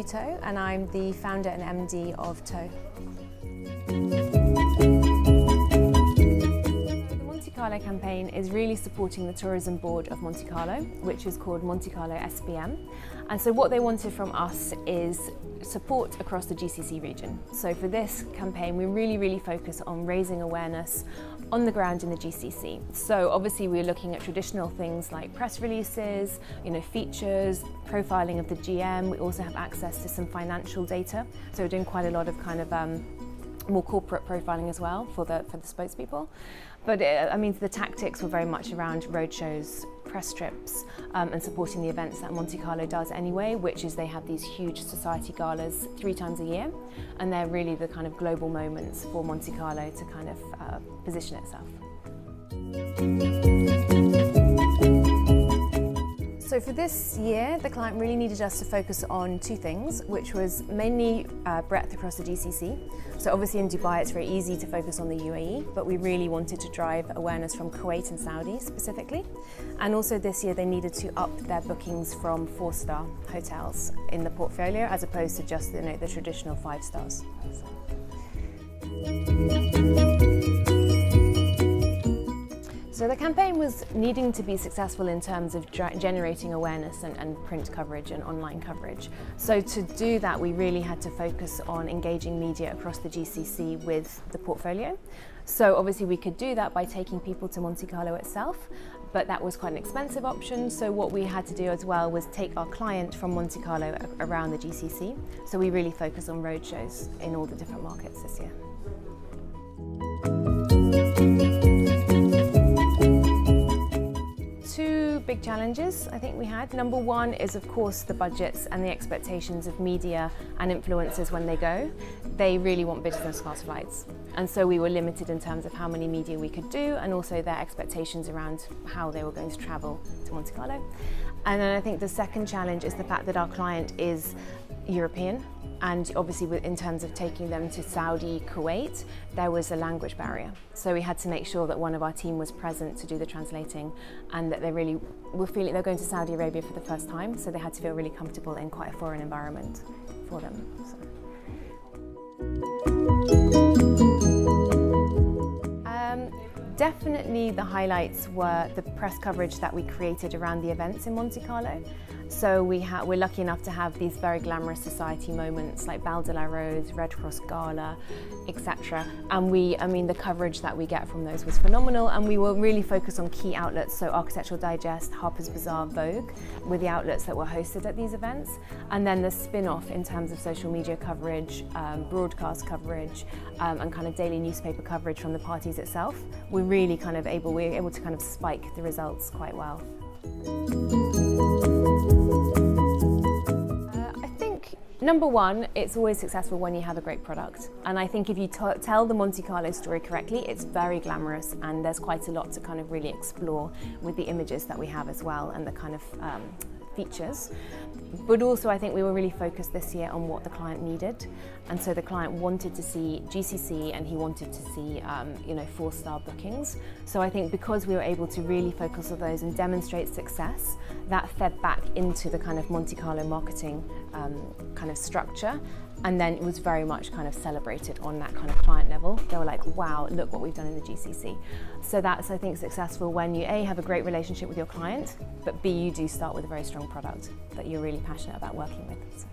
Sophie Toh, and I'm the founder and MD of TOH. The Monte Carlo campaign is really supporting the tourism board of Monte Carlo, which is called Monte Carlo SBM. And so what they wanted from us is support across the GCC region. So for this campaign, we really focus on raising awareness on the ground in the GCC. So obviously we're looking at traditional things like press releases, features, profiling of the GM. We also have access to some financial data. So we're doing quite a lot of kind of more corporate profiling as well for the spokespeople. But the tactics were very much around roadshows, press trips, and supporting the events that Monte Carlo does anyway, which is they have these huge society galas 3 times a year, and they're really the kind of global moments for Monte Carlo to kind of position itself. So for this year, the client really needed us to focus on 2 things, which was mainly breadth across the GCC. So obviously in Dubai, it's very easy to focus on the UAE, but we really wanted to drive awareness from Kuwait and Saudi specifically. And also this year, they needed to up their bookings from 4-star hotels in the portfolio, as opposed to just the traditional 5 stars. So the campaign was needing to be successful in terms of generating awareness and print coverage and online coverage. So to do that, we really had to focus on engaging media across the GCC with the portfolio. So obviously we could do that by taking people to Monte Carlo itself, but that was quite an expensive option. So what we had to do as well was take our client from Monte Carlo around the GCC. So we really focused on roadshows in all the different markets this year. Big challenges I think we had. Number 1 is of course the budgets and the expectations of media and influencers when they go. They really want business class flights, and so we were limited in terms of how many media we could do, and also their expectations around how they were going to travel to Monte Carlo. And then I think the second challenge is the fact that our client is European, and obviously in terms of taking them to Saudi, Kuwait, there was a language barrier. So we had to make sure that one of our team was present to do the translating, and that they really were feeling they're going to Saudi Arabia for the first time, so they had to feel really comfortable in quite a foreign environment for them. Definitely the highlights were the press coverage that we created around the events in Monte Carlo. So we're lucky enough to have these very glamorous society moments like Bal de la Rose, Red Cross Gala, etc. And the coverage that we get from those was phenomenal, and we were really focused on key outlets, so Architectural Digest, Harper's Bazaar, Vogue, were the outlets that were hosted at these events. And then the spin-off in terms of social media coverage, broadcast coverage, and kind of daily newspaper coverage from the parties itself, we were able to kind of spike the results quite well. Number 1, it's always successful when you have a great product. And I think if you tell the Monte Carlo story correctly, it's very glamorous, and there's quite a lot to kind of really explore with the images that we have as well, and the kind of features. But also I think we were really focused this year on what the client needed. And so the client wanted to see GCC, and he wanted to see 4-star bookings. So I think because we were able to really focus on those and demonstrate success, that fed back into the kind of Monte Carlo marketing kind of structure. And then it was very much kind of celebrated on that kind of client level. They were like, wow, look what we've done in the GCC. So that's, I think, successful when you A, have a great relationship with your client, but B, you do start with a very strong product that you're really passionate about working with. So.